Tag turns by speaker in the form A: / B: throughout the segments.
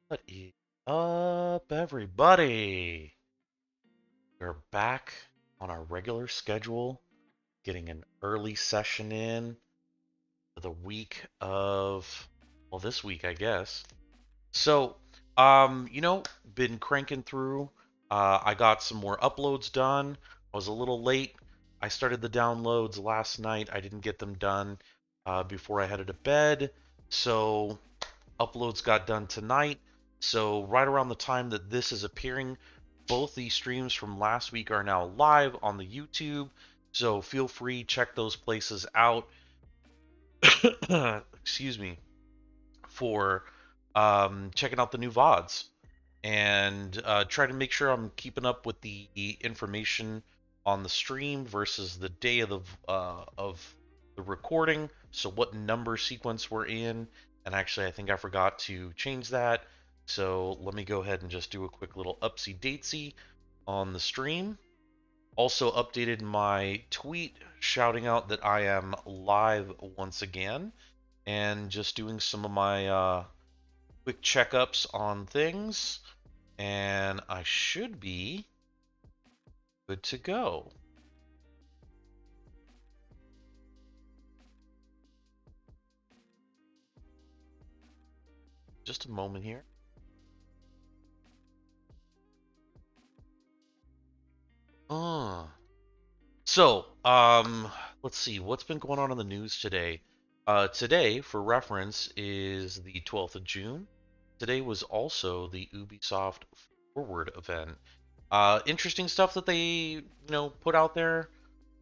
A: What is up, everybody? We're back on our regular schedule, getting an early session in for the week of, well, this week, I guess. So, been cranking through. I got some more uploads done. I was a little late. I started the downloads last night. I didn't get them done before I headed to bed. So, uploads got done tonight. So right around the time that this is appearing, both these streams from last week are now live on the YouTube. So feel free check those places out. Excuse me, for checking out the new VODs and try to make sure I'm keeping up with the information on the stream versus the day of the recording. So what number sequence we're in, and actually I think I forgot to change that. So let me go ahead and just do a quick little upsy datesy on the stream. Also updated my tweet shouting out that I am live once again, and just doing some of my quick checkups on things, and I should be good to go. Just a moment here. Uh, so, let's see what's been going on in the news today. Today, for reference, is the 12th of June. Today was also the Ubisoft Forward event. Interesting stuff that they put out there.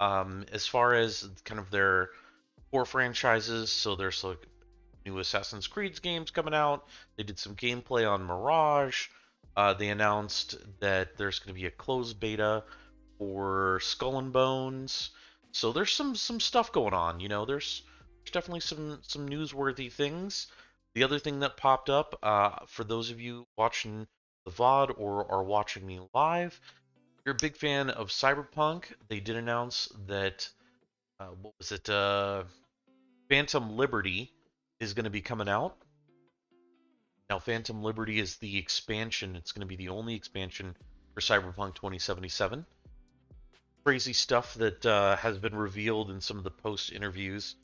A: As far as kind of their core franchises, so there's like new Assassin's Creed games coming out. They did some gameplay on Mirage. They announced that there's going to be a closed beta for Skull and Bones. So there's some stuff going on. There's definitely some newsworthy things. The other thing that popped up for those of you watching the VOD or are watching me live, if you're a big fan of Cyberpunk, they did announce that what was it? Phantom Liberty is going to be coming out. Now, Phantom Liberty is the expansion. It's going to be the only expansion for Cyberpunk 2077. Crazy stuff that has been revealed in some of the post interviews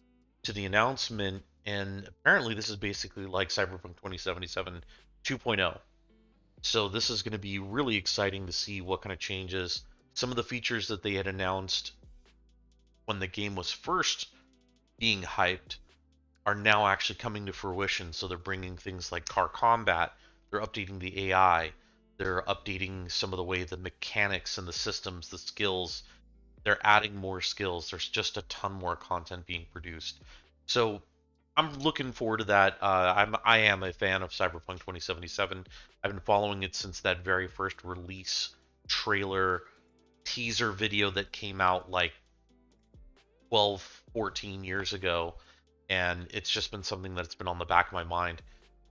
A: to the announcement, and apparently this is basically like Cyberpunk 2077 2.0. So this is going to be really exciting to see what kind of changes. Some of the features that they had announced when the game was first being hyped are now actually coming to fruition. So they're bringing things like car combat, they're updating the AI, they're updating some of the way the mechanics and the systems, the skills, they're adding more skills. There's just a ton more content being produced. So I'm looking forward to that. I am a fan of Cyberpunk 2077. I've been following it since that very first release trailer teaser video that came out like 12, 14 years ago, and it's just been something that's been on the back of my mind.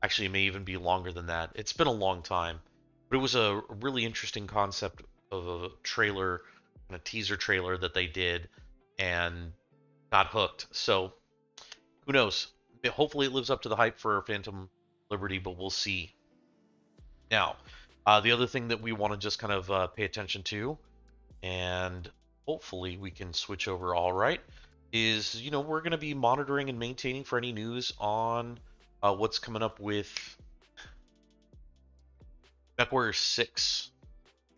A: Actually, it may even be longer than that. It's been a long time, but it was a really interesting concept of a trailer, and a teaser trailer that they did, and got hooked. So who knows? Hopefully, it lives up to the hype for Phantom Liberty, but we'll see. Now, the other thing that we want to just kind of pay attention to, and hopefully we can switch over all right, is we're going to be monitoring and maintaining for any news on what's coming up with MechWarrior 6.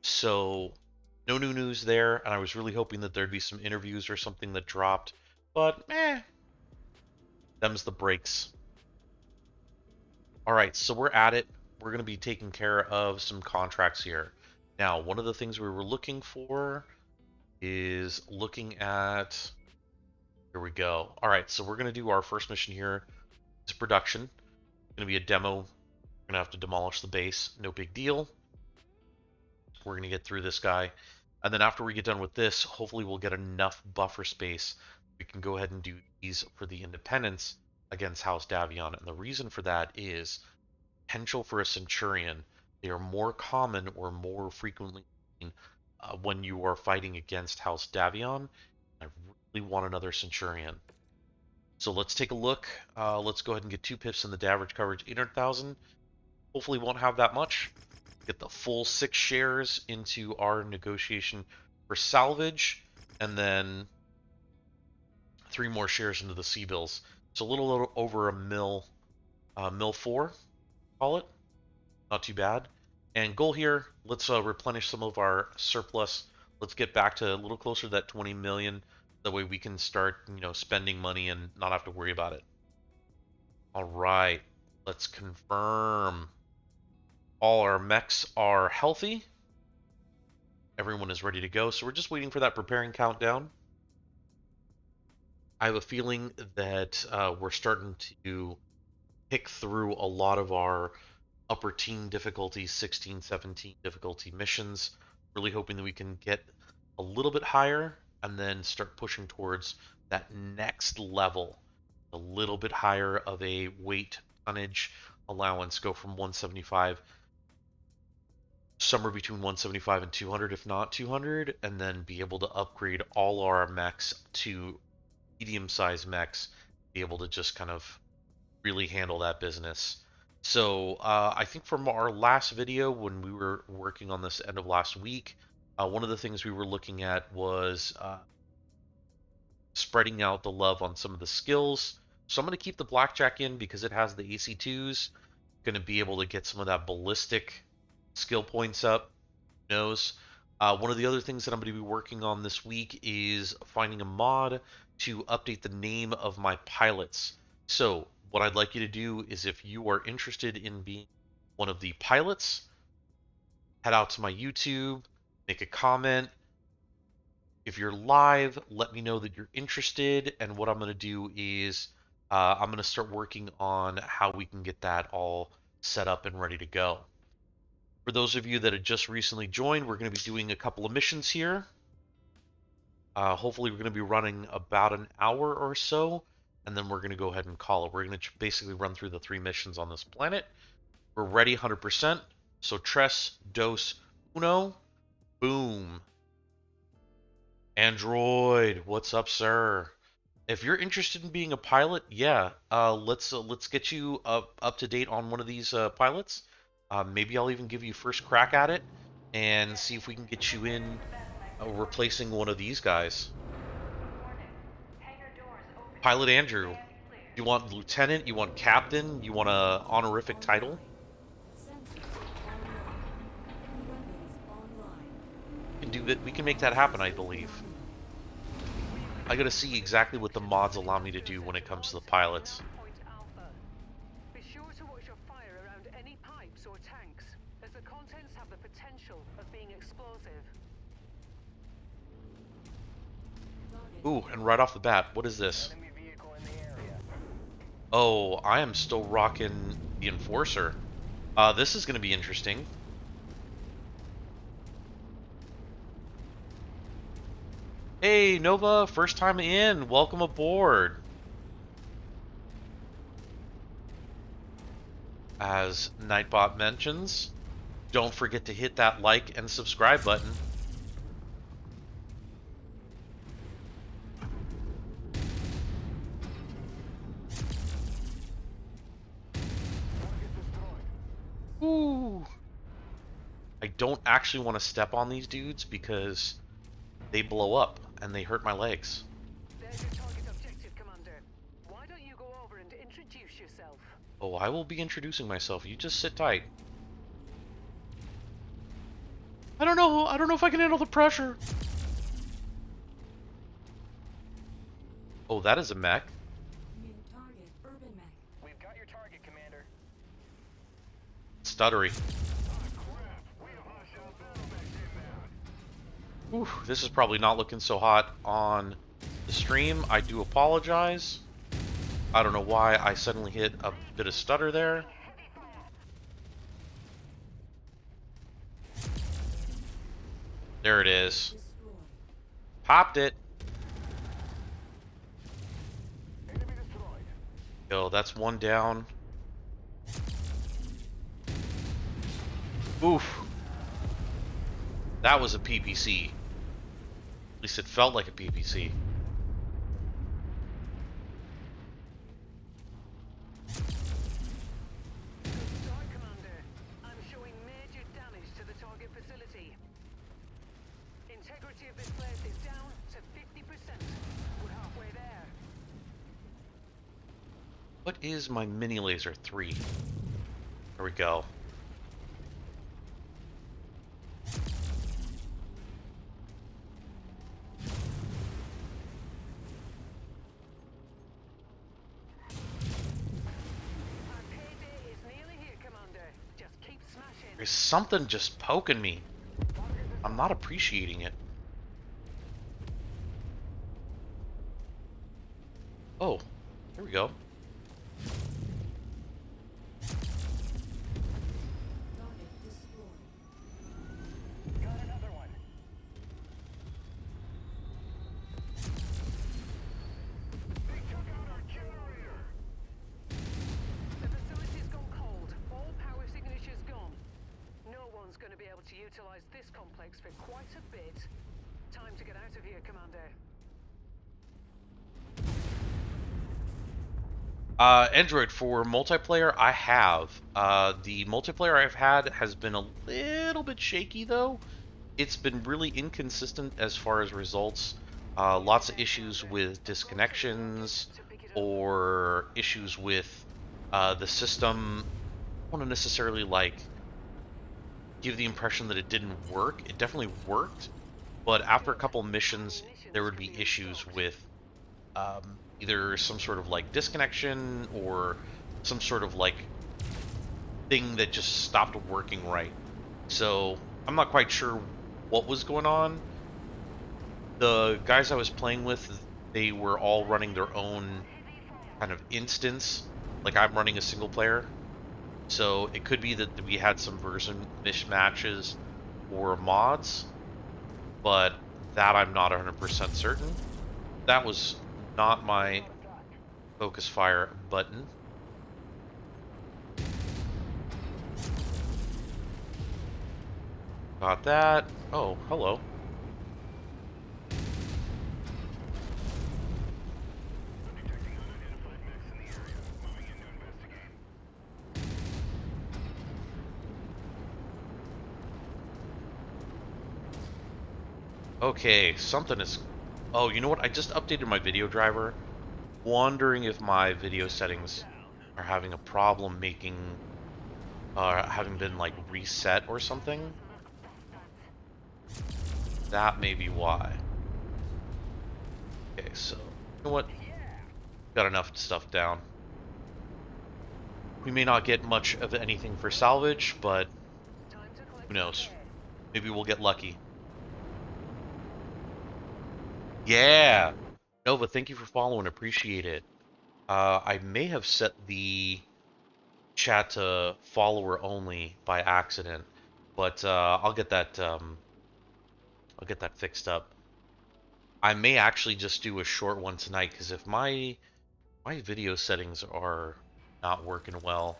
A: So no new news there, and I was really hoping that there'd be some interviews or something that dropped, but them's the breaks. All right, so we're at it. We're going to be taking care of some contracts here. Now, one of the things we were looking for is looking at. Here we go. All right, so we're going to do our first mission here. It's production. It's going to be a demo. We're going to have to demolish the base. No big deal. We're going to get through this guy. And then after we get done with this, hopefully we'll get enough buffer space. We can go ahead and do these for the independents against House Davion. And the reason for that is potential for a Centurion. They are more common or more frequently seen when you are fighting against House Davion. I really want another Centurion. So let's take a look. Let's go ahead and get 2 pips in the average coverage, 800,000. Hopefully won't have that much. Get the full 6 shares into our negotiation for salvage, and then 3 more shares into the C-bills. So a little over a mil, mil 4, call it. Not too bad. And goal here, let's replenish some of our surplus. Let's get back to a little closer to that 20 million. That way we can start, spending money and not have to worry about it. All right, let's confirm. All our mechs are healthy. Everyone is ready to go. So we're just waiting for that preparing countdown. I have a feeling that we're starting to pick through a lot of our upper teen difficulty, 16, 17 difficulty missions. Really hoping that we can get a little bit higher and then start pushing towards that next level. A little bit higher of a weight tonnage allowance, go from 175, somewhere between 175 and 200, if not 200, and then be able to upgrade all our mechs to medium-sized mechs, be able to just kind of really handle that business. So I think from our last video when we were working on this end of last week, one of the things we were looking at was spreading out the love on some of the skills. So I'm going to keep the Blackjack in because it has the AC2s. Going to be able to get some of that ballistic skill points up. Who knows? One of the other things that I'm going to be working on this week is finding a mod to update the name of my pilots. So what I'd like you to do is, if you are interested in being one of the pilots, head out to my YouTube, make a comment. If you're live, let me know that you're interested, and what I'm going to do is I'm going to start working on how we can get that all set up and ready to go. For those of you that had just recently joined, we're going to be doing a couple of missions here. Hopefully we're going to be running about an hour or so, and then we're going to go ahead and call it. We're going to basically run through the 3 missions on this planet. We're ready 100%. So tres, dos, uno, boom. Android, what's up, sir? If you're interested in being a pilot, yeah, let's get you up to date on one of these pilots. Maybe I'll even give you first crack at it and see if we can get you in replacing one of these guys. Pilot Andrew, you want lieutenant? You want captain? You want a honorific title? We can do that. We can make that happen, I believe. I gotta see exactly what the mods allow me to do when it comes to the pilots.
B: Be sure to watch your fire around any pipes or tanks, as the contents have the potential of being explosive.
A: Ooh, and right off the bat, what is this? Oh, I am still rocking the Enforcer. This is gonna be interesting. Hey, Nova, first time in. Welcome aboard. As Nightbot mentions, don't forget to hit that like and subscribe button. Ooh. I don't actually want to step on these dudes because they blow up and they hurt my legs.
B: There's your target objective, Commander. Why don't you go over and introduce yourself?
A: Oh, I will be introducing myself. You just sit tight. I don't know if I can handle the pressure. Oh, that is a mech.
C: New target, urban mech.
B: We've got your target, Commander.
A: Stuttery. Ooh, this is probably not looking so hot on the stream. I do apologize. I don't know why I suddenly hit a bit of stutter there. There it is. Popped it. Yo, that's one down. Oof. That was a PPC. At least it felt like a PPC.
B: security of this place is down to 50%. We're halfway there.
A: What is my mini laser 3? There we go.
B: Our payday is nearly here, Commander. Just keep smashing.
A: There's something just poking me. I'm not appreciating it. Oh, there we go.
C: Target destroyed.
B: Got another one. They took out our generator. The facility's gone cold. All power signatures gone. No one's going to be able to utilize this complex for quite a bit. Time to get out of here, Commander.
A: Android, for multiplayer, I have. The multiplayer I've had has been a little bit shaky, though. It's been really inconsistent as far as results. Lots of issues with disconnections or issues with the system. I don't want to necessarily like give the impression that it didn't work. It definitely worked, but after a couple missions, there would be issues with either some sort of like disconnection or some sort of like thing that just stopped working right. So I'm not quite sure what was going on. The guys I was playing with, they were all running their own kind of instance. Like I'm running a single player. So it could be that we had some version mismatches or mods, but that I'm not 100% certain. That was not my focus fire button. Got that. Oh, hello. Okay, something is... Oh, you know what? I just updated my video driver. Wondering if my video settings are having a problem making... having been, like, reset or something. That may be why. Okay, so... You know what? Got enough stuff down. We may not get much of anything for salvage, but... Who knows? Maybe we'll get lucky. Yeah! Nova, thank you for following. Appreciate it. I may have set the chat to follower only by accident, but I'll get that fixed up. I may actually just do a short one tonight because if my video settings are not working well,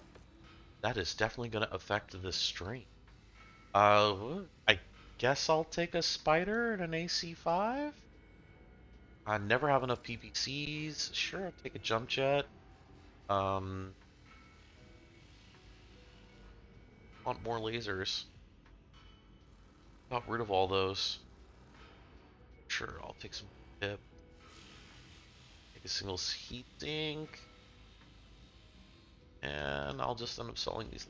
A: that is definitely going to affect the stream. I guess I'll take a spider and an AC5. I never have enough PPCs. Sure, I'll take a jump jet. Um, want more lasers. Got rid of all those. Sure, I'll take some tip. Take a single heat sink. And I'll just end up selling these.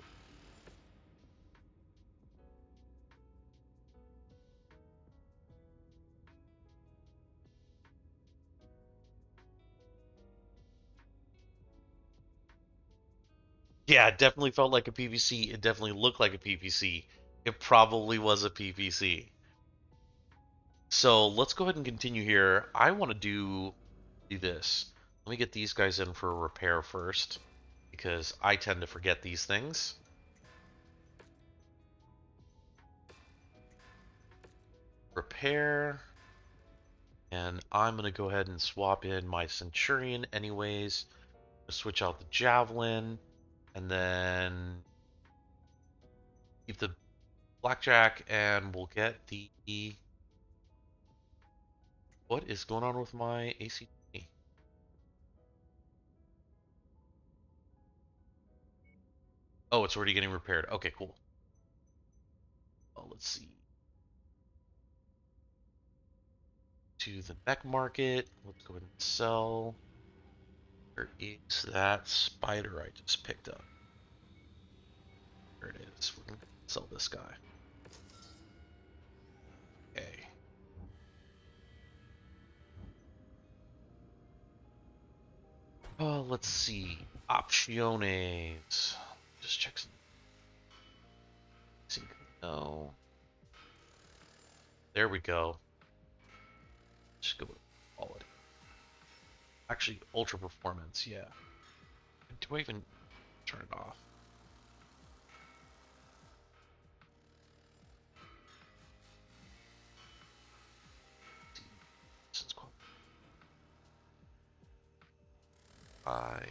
A: Yeah, it definitely felt like a PVC. It definitely looked like a PVC. It probably was a PVC. So let's go ahead and continue here. I want to do this. Let me get these guys in for a repair first, because I tend to forget these things. Repair. And I'm going to go ahead and swap in my Centurion anyways. Switch out the Javelin. And then keep the Blackjack, and we'll get the... What is going on with my ACT? Oh, it's already getting repaired. Okay, cool. Well, let's see. to the mech market. Let's go ahead and sell. Where is that spider I just picked up? There it is. We're gonna sell this guy. Okay. Let's see. Opciones. Just check some. No. There we go. Just go with quality. Actually, ultra performance. Yeah. Do I even turn it off? Since I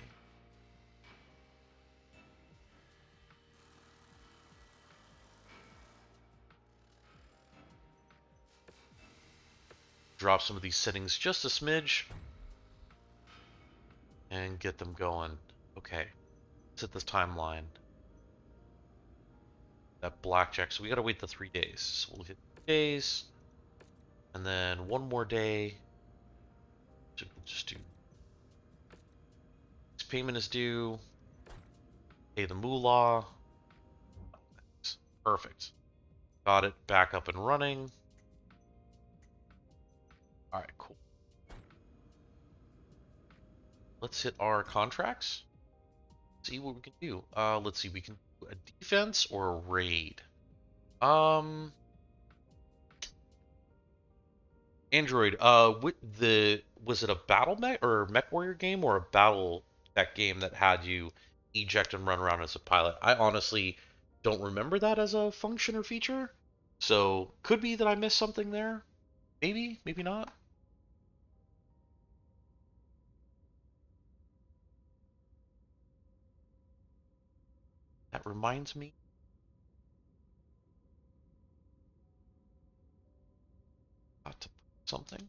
A: drop some of these settings just a smidge and get them going. Okay, let's hit this timeline. That blackjack. So we gotta wait the 3 days. So we'll hit 3 days, and then one more day. So we'll just do. This payment is due. Pay the moolah. Perfect. Got it back up and running. All right, cool. Let's hit our contracts. See what we can do. Let's see. We can do a defense or a raid. Android. Was it a battle mech or MechWarrior game or a battle tech game that had you eject and run around as a pilot? I honestly don't remember that as a function or feature. So could be that I missed something there. Maybe, maybe not. That reminds me. Got to put something.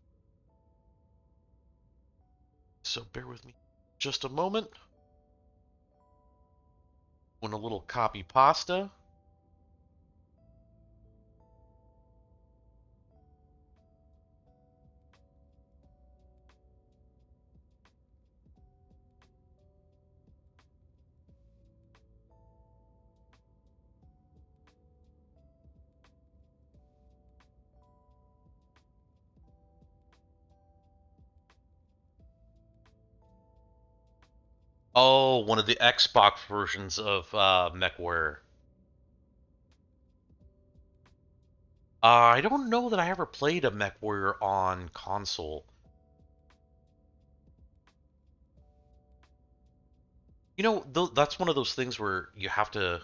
A: So bear with me just a moment. When a little copy pasta. Oh, one of the Xbox versions of MechWarrior. I don't know that I ever played a MechWarrior on console. You know, that's one of those things where you have to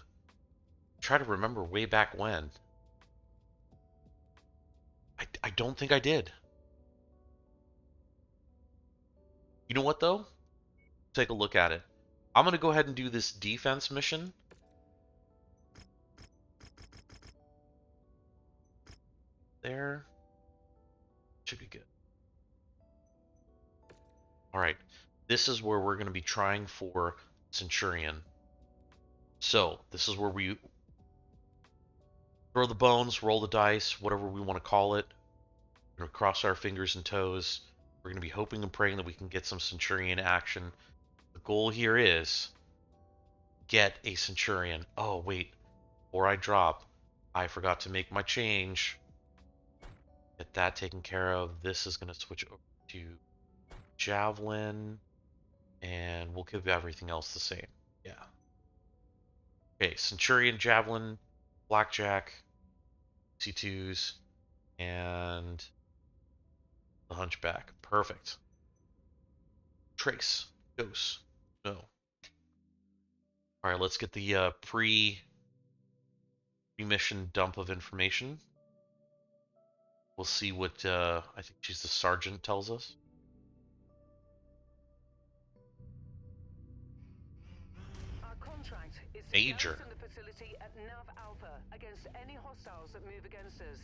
A: try to remember way back when. I don't think I did. You know what, though? Take a look at it. I'm going to go ahead and do this defense mission. There. Should be good. All right. This is where we're going to be trying for Centurion. So, this is where we throw the bones, roll the dice, whatever we want to call it. We're going to cross our fingers and toes. We're going to be hoping and praying that we can get some Centurion action. The goal here is get a Centurion. Oh, wait. Before I drop, I forgot to make my change. Get that taken care of. This is going to switch over to Javelin, and we'll keep everything else the same. Yeah. Okay, Centurion, Javelin, Blackjack, C2s, and the Hunchback. Perfect. Trace. Dose. No. All right, let's get the pre-mission dump of information. We'll see what I think she's the sergeant tells us.
B: Our contract is to
A: Major.
B: garrison the facility at Nav Alpha against any hostiles that move against us.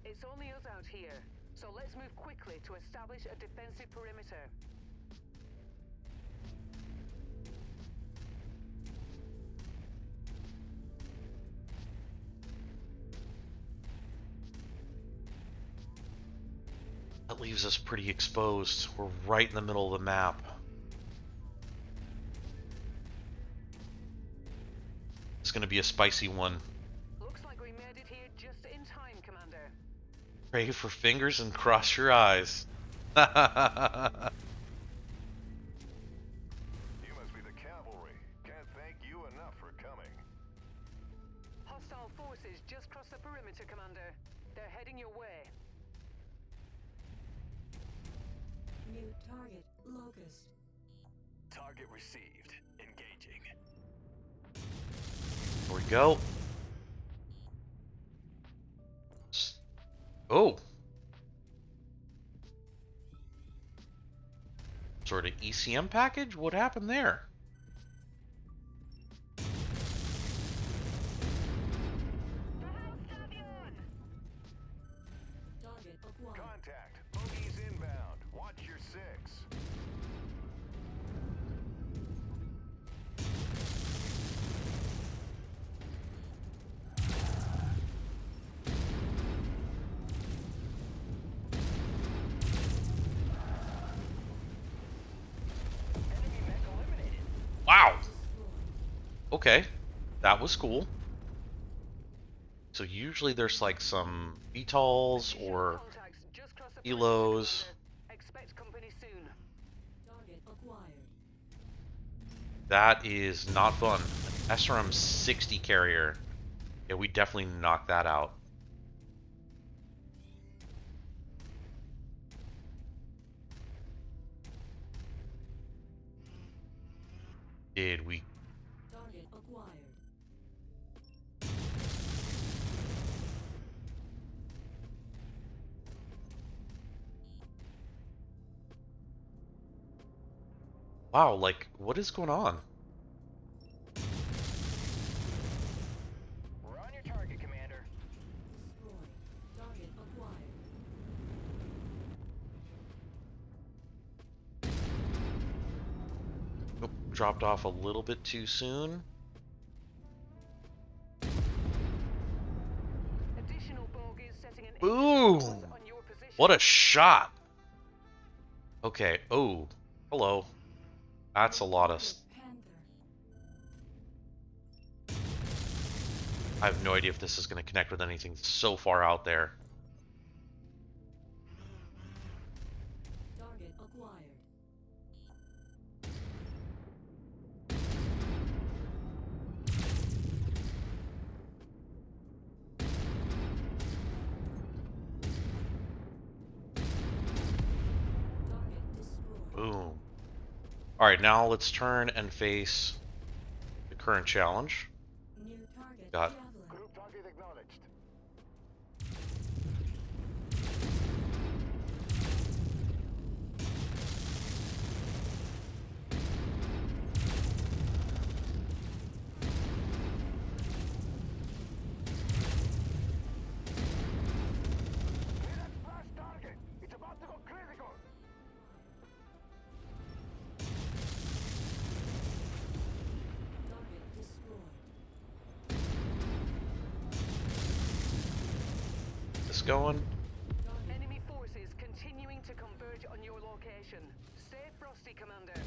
B: It's only us out here, so let's move quickly to establish a defensive perimeter.
A: That leaves us pretty exposed. We're right in the middle of the map. It's going to be a spicy one.
B: Looks like we made it here just in time, Commander.
A: Pray for fingers and cross your eyes.
D: You must be the cavalry. Can't thank you enough for coming.
B: Hostile forces just crossed the perimeter, Commander. They're heading your way.
C: New target, Locust.
D: Target received. Engaging.
A: Here we go. Oh. Sort of ECM package? What happened there?
C: Target acquired.
D: Contact. Bogies inbound. Watch your six. Enemy mech eliminated.
A: Wow.
C: Destroyed.
A: Okay. That was cool. So usually there's like some VTOLs or
B: Contacts just crossed the
A: Elos.
B: perimeter, Commander. Expect company soon.
C: Target acquired.
A: That is not fun. SRM 60 carrier. Yeah, we definitely knocked that out. Did we?
C: Target acquired.
A: Wow, like, what is going on?
D: We're on your target, Commander.
C: Destroyed. Target acquired.
A: Oh, dropped off a little bit too soon.
B: Additional bogies setting an
A: Boom!
B: intercept course on your position.
A: What a shot! Okay, oh, hello. That's a lot of...
C: Target Panther.
A: I have no idea if this is going to connect with anything so far out there.
C: Target acquired. Target destroyed.
A: Boom. Alright, now let's turn and face the current challenge.
C: New target
A: Got-
C: Javelin.
D: Group target acknowledged. Clear that splash target. It's about to go critical.
C: Target destroyed.
A: This going?
C: Target
B: Enemy forces continuing to converge on your location. Stay frosty, Commander.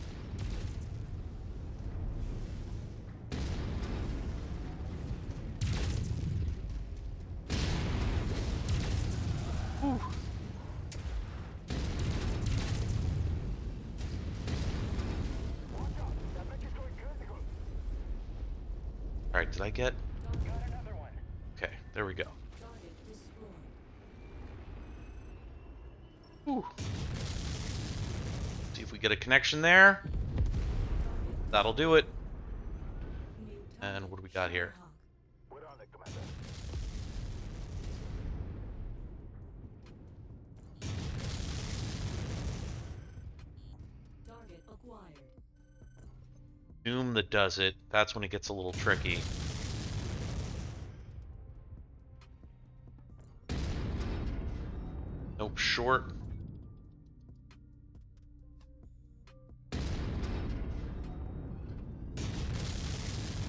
D: Watch out. That mech is going critical.
A: Alright, did I get...
D: Got another one.
A: Okay, there we go.
C: target destroyed.
A: Whew. See if we get a connection there. That'll do it.
C: New
A: And
C: target
A: what do we got here?
C: Shadowhawk.
D: We're on it, Commander.
C: Target acquired.
A: Doom that does it. That's when it gets a little tricky. Nope, short.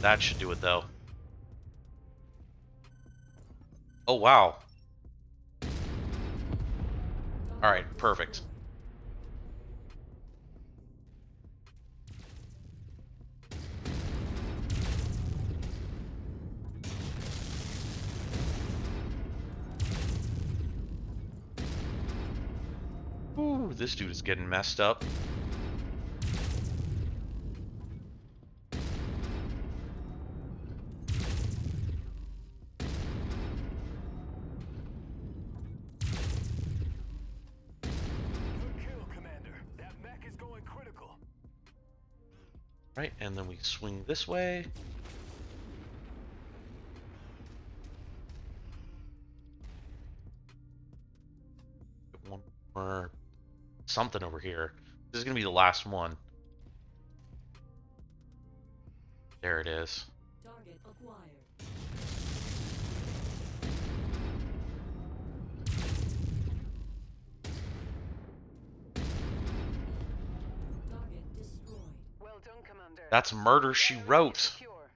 A: That should do it though. Oh wow.
C: Target
A: All right, perfect. Ooh, this dude is getting messed up.
D: Good kill, Commander. That mech is going critical.
A: Right, and then we swing this way. Get one more something over here. This is gonna be the last one. There it is.
C: Target acquired. Target destroyed.
B: Well done, Commander.
A: That's Murder, She
B: Area
A: Wrote.
B: secure.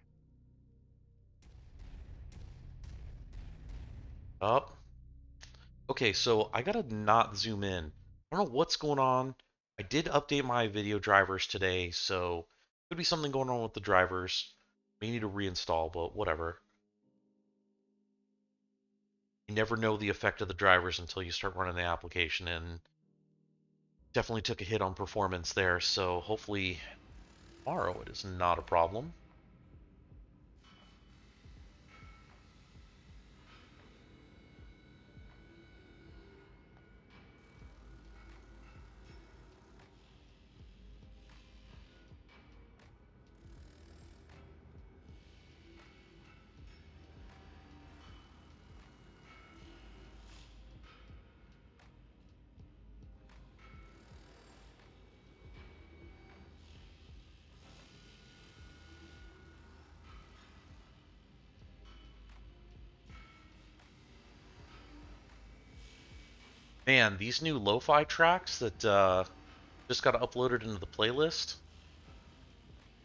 A: Up. Okay, so I gotta not zoom in. I don't know what's going on. I did update my video drivers today, so could be something going on with the drivers. May need to reinstall, but whatever. You never know the effect of the drivers until you start running the application, and definitely took a hit on performance there, so hopefully tomorrow it is not a problem. Man, these new lo-fi tracks that just got uploaded into the playlist,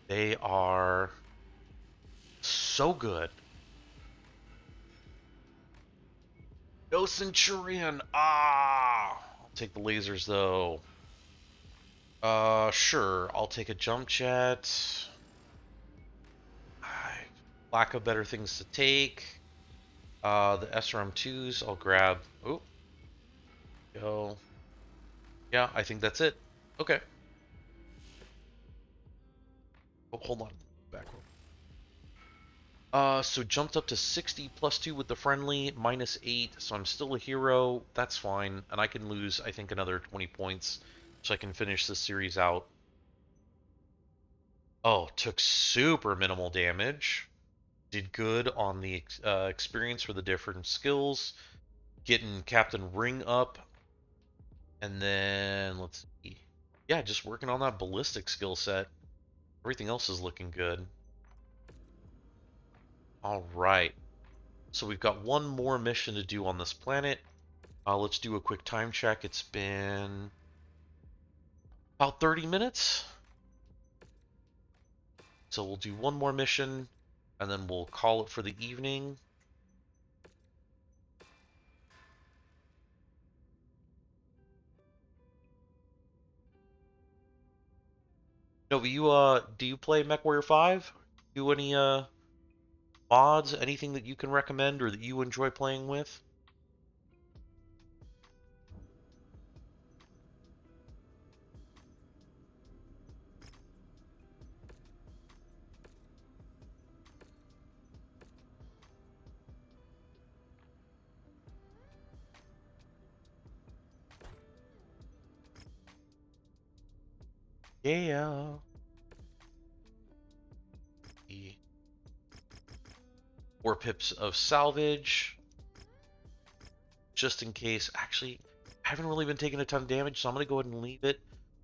A: they are so good. No Centurion! Ah! I'll take the lasers though. Sure. I'll take a jump jet. Lack of better things to take. The SRM2s, I'll grab. Oh, go. Yeah, I think that's it. Okay. Oh, hold on. Back. So jumped up to 60 plus 2 with the friendly, minus 8, so I'm still a hero. That's fine. And I can lose, I think, another 20 points so I can finish this series out. Oh, took super minimal damage. Did good on the experience for the different skills. Getting Captain Ring up. And then, let's see. Yeah, just working on that ballistic skill set. Everything else is looking good. All right. So we've got one more mission to do on this planet. Let's do a quick time check. It's been about 30 minutes. So we'll do one more mission, and then we'll call it for the evening. No, but you do you play MechWarrior 5? Do any mods, anything that you can recommend or that you enjoy playing with? Yeah. 4 pips of salvage, just in case. Actually, I haven't really been taking a ton of damage, so I'm going to go ahead and leave it.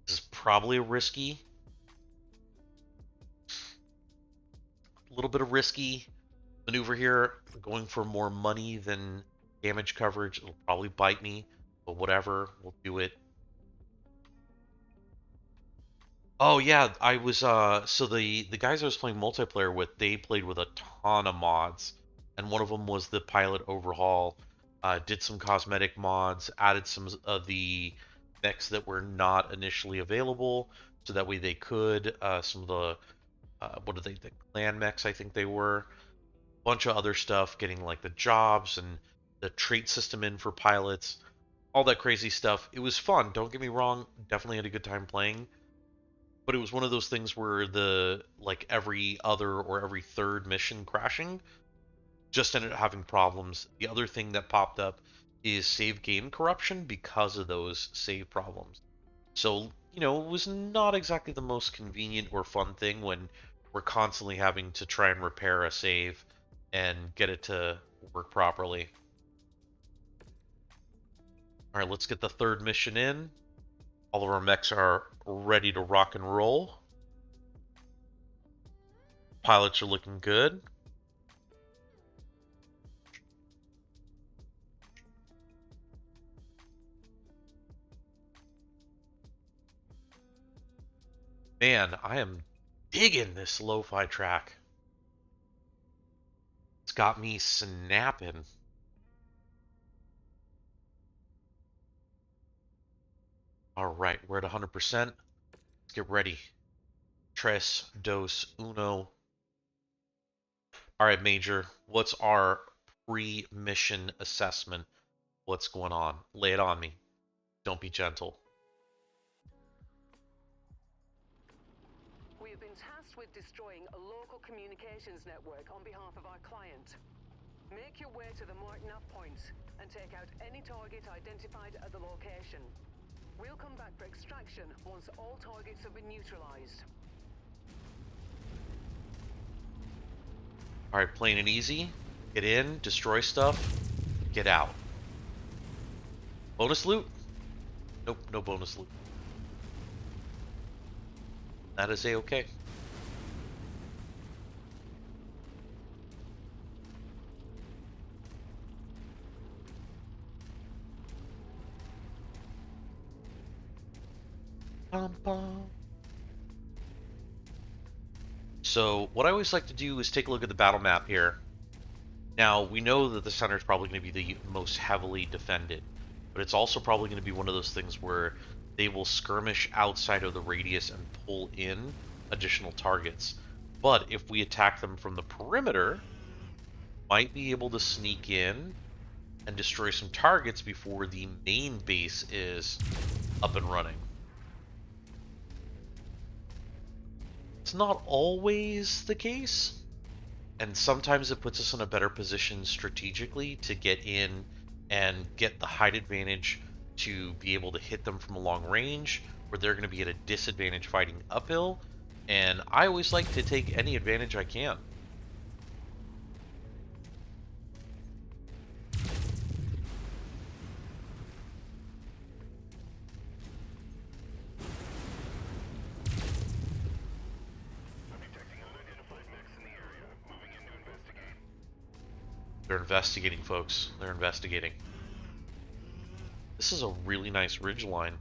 A: This is probably a risky. A little bit of risky maneuver here. Going for more money than damage coverage. It'll probably bite me, but whatever. We'll do it. Oh yeah, I was so the guys I was playing multiplayer with, they played with a ton of mods, and one of them was the pilot overhaul. did some cosmetic mods, added some of the mechs that were not initially available, so that way they could. Some of the what are they? The clan mechs, I think they were. Bunch of other stuff, getting like the jobs and the trait system in for pilots, all that crazy stuff. It was fun. Don't get me wrong. Definitely had a good time playing. But it was one of those things where the like every other or every third mission crashing just ended up having problems. The other thing that popped up is save game corruption because of those save problems. So, it was not exactly the most convenient or fun thing when we're constantly having to try and repair a save and get it to work properly. All right, let's get the third mission in. All of our mechs are ready to rock and roll. Pilots are looking good. Man, I am digging this lo-fi track. It's got me snapping. All right, we're at 100%. Let's get ready. Tres, dos, uno. All right, Major, what's our pre-mission assessment? What's going on? Lay it on me. Don't be gentle.
B: We have been tasked with destroying a local communications network on behalf of our client. Make your way to the marked nav points and take out any target identified at the location. We'll come back for extraction once all targets have been neutralized.
A: All right, plain and easy. Get in, destroy stuff, get out. Bonus loot? Nope, no bonus loot. That is a-okay. Bum, bum. So what I always like to do is take a look at the battle map here. Now, we know that the center is probably going to be the most heavily defended, but it's also probably going to be one of those things where they will skirmish outside of the radius and pull in additional targets. But if we attack them from the perimeter, might be able to sneak in and destroy some targets before the main base is up and running. It's not always the case, and sometimes it puts us in a better position strategically to get in and get the height advantage to be able to hit them from a long range, where they're going to be at a disadvantage fighting uphill, and I always like to take any advantage I can. They're investigating, folks. They're investigating. This is a really nice ridge line.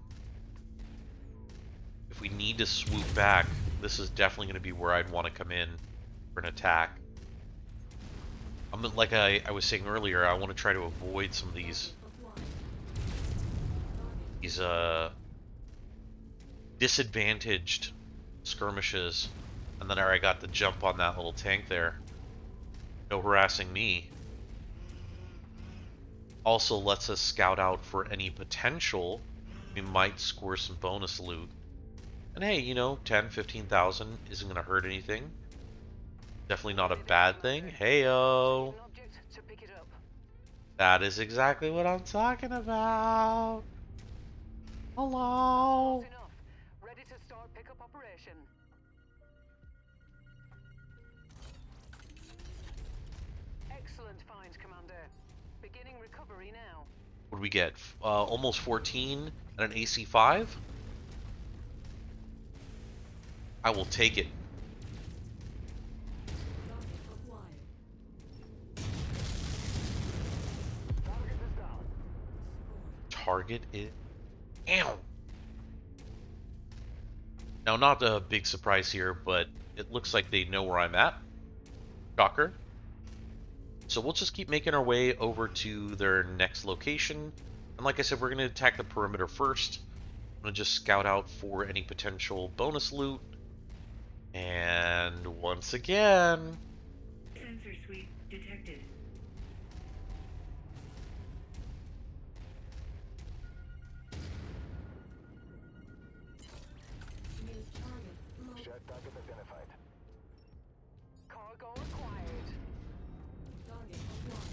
A: If we need to swoop back, this is definitely going to be where I'd want to come in for an attack. Like I was saying earlier, I want to try to avoid some of these disadvantaged skirmishes, and then I got the jump on that little tank there. No harassing me. Also lets us scout out for any potential we might score some bonus loot. And hey, 10, 15,000 isn't going to hurt anything. Definitely not a bad thing. Heyo. That is exactly what I'm talking about. Hello.
B: Ready to start pickup operation. Excellent find, Commander. Beginning recovery now.
A: What do we get? Almost 14 and an AC5? I will take it. Target is... Ow! Now, not a big surprise here, but it looks like they know where I'm at. Shocker. So we'll just keep making our way over to their next location. And like I said, we're going to attack the perimeter first. I'm going to just scout out for any potential bonus loot. And once again...
C: Sensor sweep detected. New target located.
D: Shared target identified.
B: Cargo acquired.
C: Target acquired.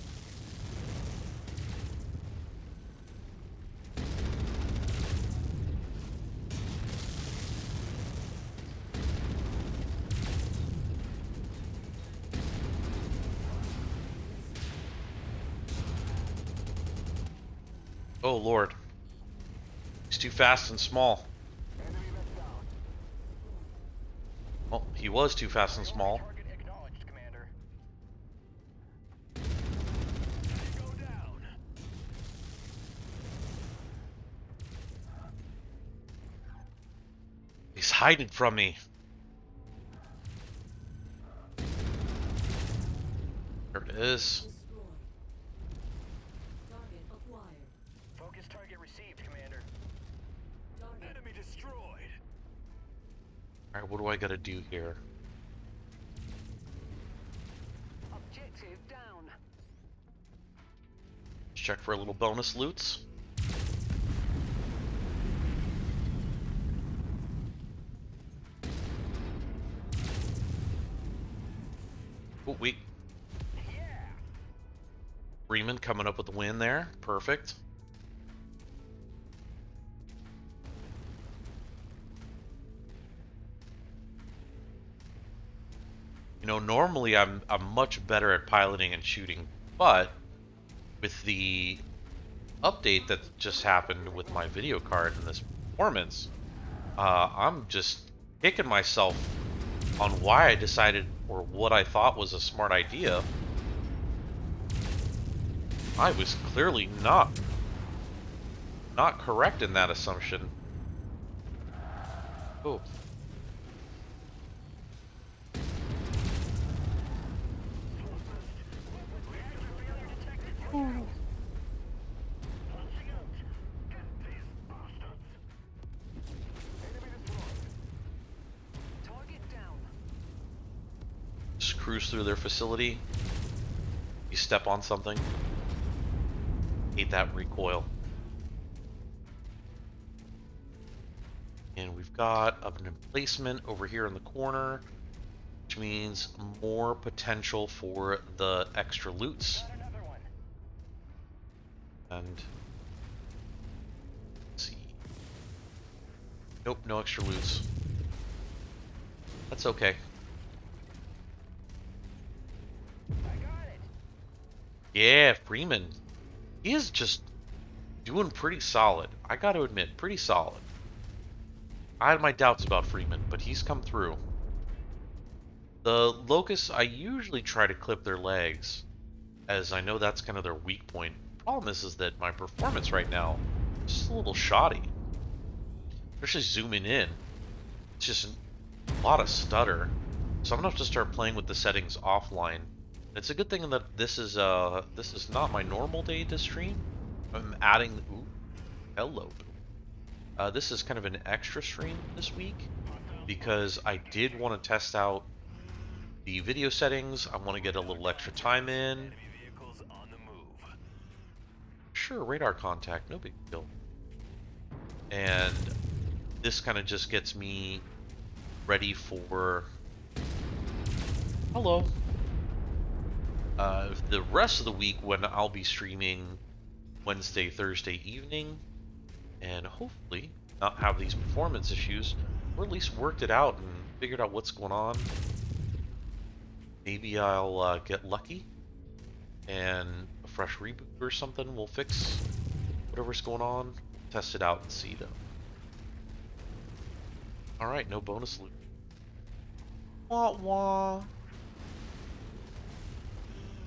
A: Oh, Lord. He's too fast and small.
D: Enemy left down.
A: Well, he was too fast and small.
D: Target acknowledged, Commander. Go down.
A: He's hiding from me. There it is.
C: Destroyed. Target acquired.
D: Focus target received, Commander.
C: Target
D: Enemy destroyed.
A: Alright, what do I gotta do here?
B: Objective down.
A: Let's check for a little bonus loots. Oh, wait.
D: Yeah.
A: Freeman coming up with the win there. Perfect. You know, normally I'm much better at piloting and shooting, but with the update that just happened with my video card and this performance, I'm just kicking myself on why I decided or what I thought was a smart idea. I was clearly not correct in that assumption. Oh.
B: Target down.
A: Just cruise through their facility. You step on something. Hate that recoil. And we've got an emplacement over here in the corner, which means more potential for the extra loots.
D: Got another one.
A: And let's see. Nope, no extra loots. That's okay.
D: I got it.
A: Yeah, Freeman. He is just doing pretty solid. I got to admit, pretty solid. I had my doubts about Freeman, but he's come through. The Locusts, I usually try to clip their legs, as I know that's kind of their weak point. Problem is that my performance right now is just a little shoddy. Especially zooming in. It's just a lot of stutter. So I'm gonna have to start playing with the settings offline. It's a good thing that this is not my normal day to stream. I'm adding ooh, hello. This is kind of an extra stream this week because I did want to test out the video settings. I want to get a little extra time in.
D: Enemy vehicles on the move.
A: Sure, radar contact, no big deal. And this kind of just gets me ready for hello. The rest of the week when I'll be streaming Wednesday, Thursday evening, and hopefully not have these performance issues, or at least worked it out and figured out what's going on. Maybe I'll get lucky and a fresh reboot or something will fix whatever's going on. Test it out and see though. Alright, no bonus loot. Wah wah.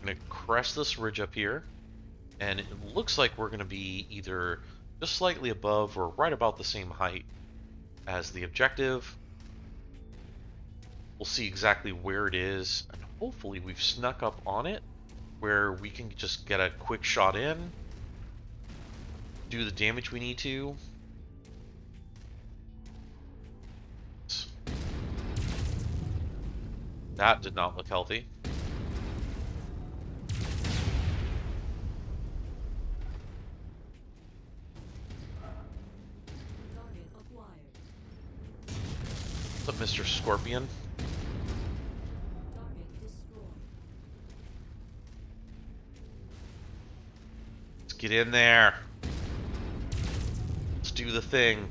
A: Gonna crest this ridge up here, and it looks like we're gonna be either just slightly above or right about the same height as the objective. We'll see exactly where it is, and hopefully we've snuck up on it where we can just get a quick shot in, do the damage we need to. That did not look healthy.
C: Target acquired.
A: What's up, Mr. Scorpion?
C: Target destroyed.
A: Let's get in there. Let's do the thing.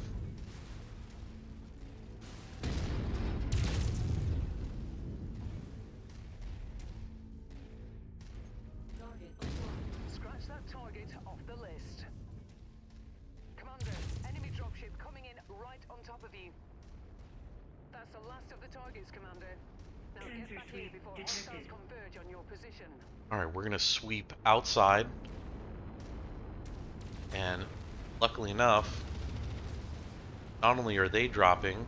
C: Target acquired.
B: Scratch that target off the list. Commander, enemy dropship coming in right on top of you. That's the last of the targets, Commander. Now get back here before hostiles converge on your position.
A: Alright, we're gonna sweep outside. And luckily enough, not only are they dropping,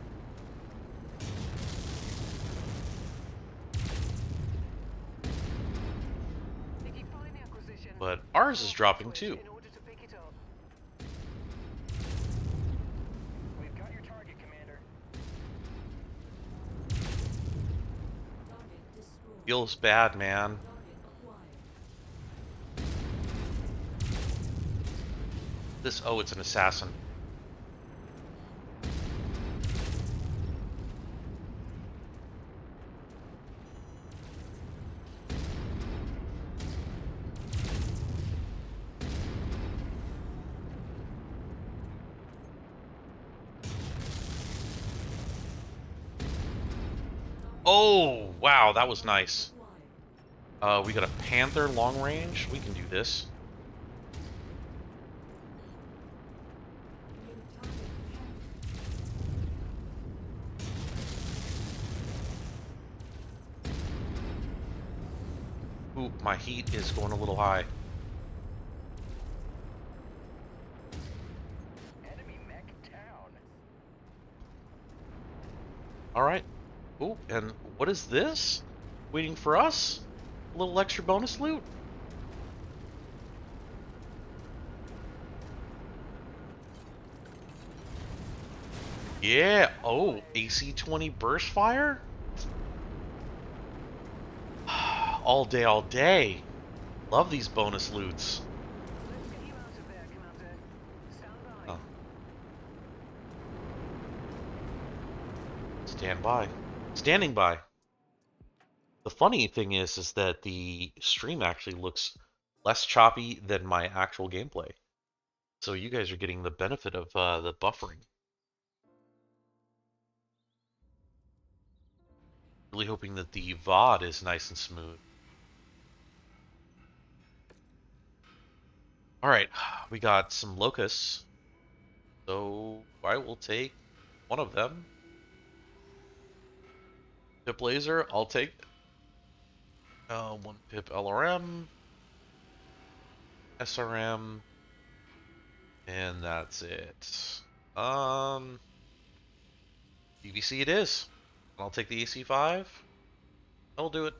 B: Picking fine acquisition.
A: but ours is dropping too.
B: In order to pick it up.
D: We've got your target, Commander.
C: Target destroyed.
A: Feels bad, man.
C: Target acquired.
A: This, oh, it's an assassin. Oh, wow, that was nice.
C: Acquired.
A: We got a Panther long range. We can do this.
C: New target
A: Ooh, my heat is going a little high.
D: Enemy mech down.
A: Alright. Ooh, and what is this? Waiting for us? A little extra bonus loot? Yeah. Oh, AC-20 burst fire? All day, all day. Love these bonus loots.
B: Let's get you out of there, Commander. Stand by.
A: Oh. Stand by. Standing by. The funny thing is that the stream actually looks less choppy than my actual gameplay. So you guys are getting the benefit of the buffering. Really hoping that the VOD is nice and smooth. Alright, we got some locusts. So I will take one of them. Pip laser, I'll take one pip LRM, SRM, and that's it. BBC it is. I'll take the AC-5. That'll do it.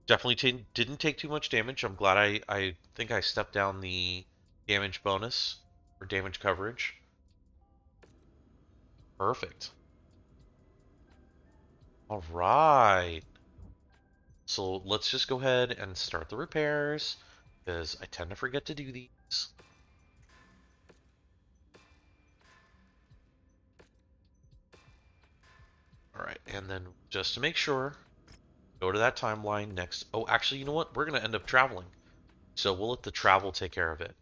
A: Definitely didn't take too much damage. I'm glad I think I stepped down the damage bonus or damage coverage. Perfect. All right. So let's just go ahead and start the repairs because I tend to forget to do these. All right, and then just to make sure, go to that timeline next. Oh, actually, you know what? We're gonna end up traveling, so we'll let the travel take care of it.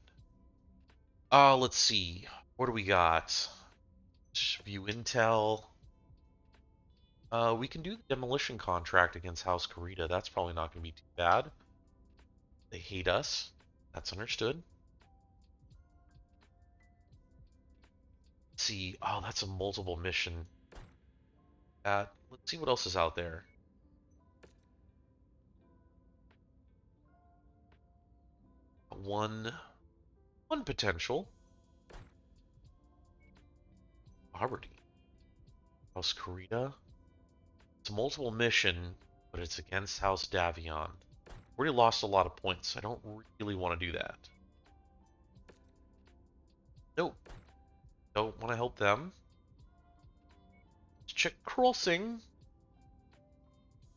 A: Let's see. What do we got? View intel. We can do the demolition contract against House Karita. That's probably not gonna be too bad. They hate us. That's understood. Let's see. Oh, that's a multiple mission. Let's see what else is out there. One potential. Poverty. House Karita. It's a multiple mission, but it's against House Davion. We already lost a lot of points. I don't really want to do that. Nope. Don't want to help them. Let's check crossing.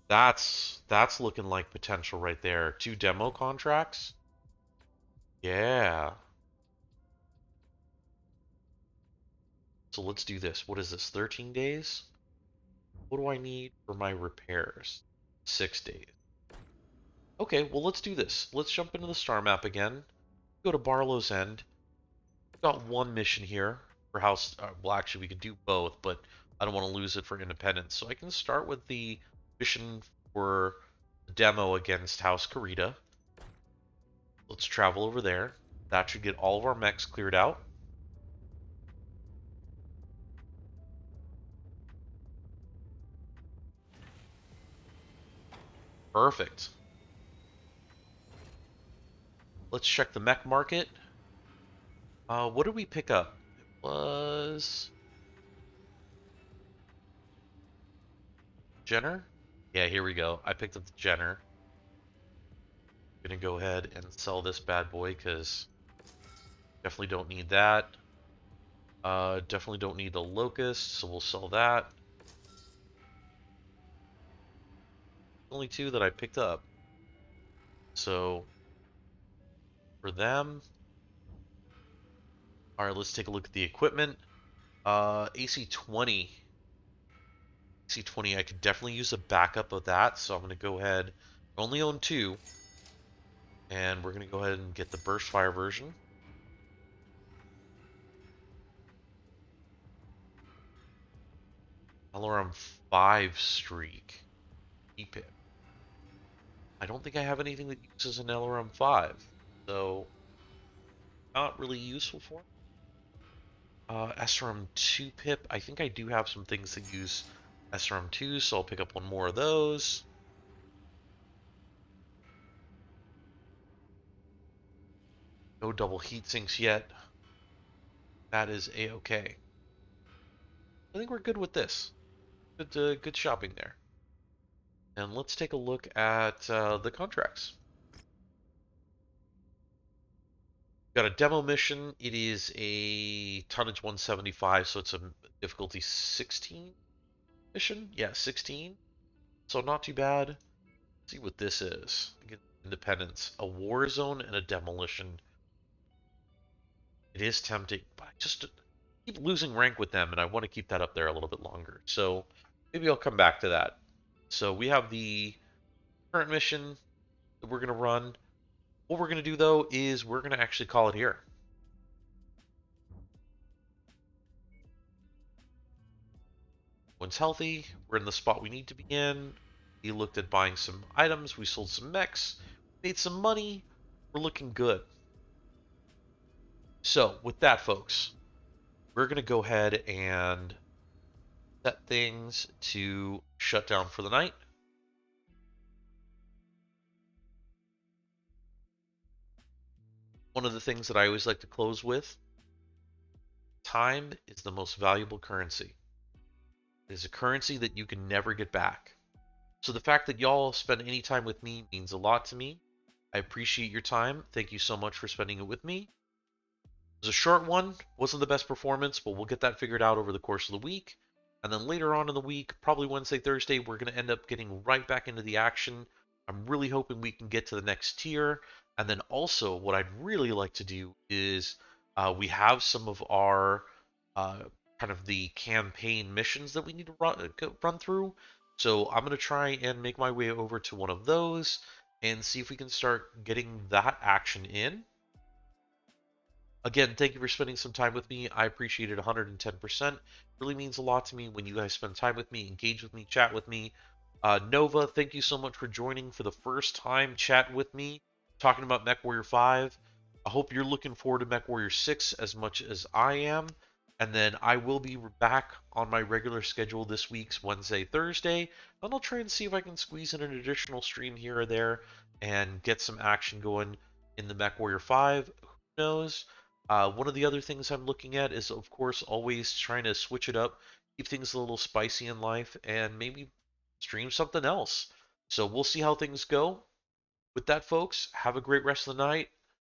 A: That's looking like potential right there. 2 demo contracts. Yeah. So let's do this. What is this? 13 days? What do I need for my repairs? 6 days. Okay, well let's do this. Let's jump into the star map again. Go to Barlow's End. We've got one mission here for House. Well, actually, we could do both, but I don't want to lose it for Independence. So I can start with the mission for the demo against House Karita. Let's travel over there. That should get all of our mechs cleared out. Perfect. Let's check the mech market. What did we pick up? It was Jenner? Yeah, here we go. I picked up the Jenner. Gonna go ahead and sell this bad boy because definitely don't need that. Definitely don't need the Locust, so we'll sell that. Only 2 that I picked up. So for them, all right, let's take a look at the equipment. AC-20. AC-20, I could definitely use a backup of that, so I'm going to go ahead. I only own 2, and we're going to go ahead and get the burst fire version. LRM 5 streak. Keep it. I don't think I have anything that uses an LRM 5, so not really useful for me. SRM 2 pip. I think I do have some things that use SRM 2, so I'll pick up one more of those. No double heat sinks yet. That is a-okay. I think we're good with this. Good shopping there. And let's take a look at the contracts. Got a demo mission. It is a tonnage 175, so it's a difficulty 16 mission. Yeah, 16. So not too bad. Let's see what this is. Independence, a war zone, and a demolition. It is tempting, but I just keep losing rank with them, and I want to keep that up there a little bit longer. So maybe I'll come back to that. So we have the current mission that we're going to run. What we're going to do, though, is we're going to actually call it here. One's healthy. We're in the spot we need to be in. We looked at buying some items. We sold some mechs. Made some money. We're looking good. So with that, folks, we're going to go ahead and set things to shut down for the night. One of the things that I always like to close with, time is the most valuable currency. It is a currency that you can never get back. So the fact that y'all spend any time with me means a lot to me. I appreciate your time. Thank you so much for spending it with me. It was a short one, wasn't the best performance, but we'll get that figured out over the course of the week. And then later on in the week, probably Wednesday, Thursday, we're going to end up getting right back into the action. I'm really hoping we can get to the next tier. And then also, what I'd really like to do is we have some of our uh, kind of the campaign missions that we need to run through. So I'm going to try and make my way over to one of those and see if we can start getting that action in. Again, thank you for spending some time with me. I appreciate it 110%. It really means a lot to me when you guys spend time with me, engage with me, chat with me. Nova, thank you so much for joining for the first time chat with me, talking about MechWarrior 5. I hope you're looking forward to MechWarrior 6 as much as I am. And then I will be back on my regular schedule this week's Wednesday, Thursday. And I'll try and see if I can squeeze in an additional stream here or there and get some action going in the MechWarrior 5. Who knows? One of the other things I'm looking at is, of course, always trying to switch it up, keep things a little spicy in life, and maybe stream something else. So we'll see how things go. With that, folks, have a great rest of the night.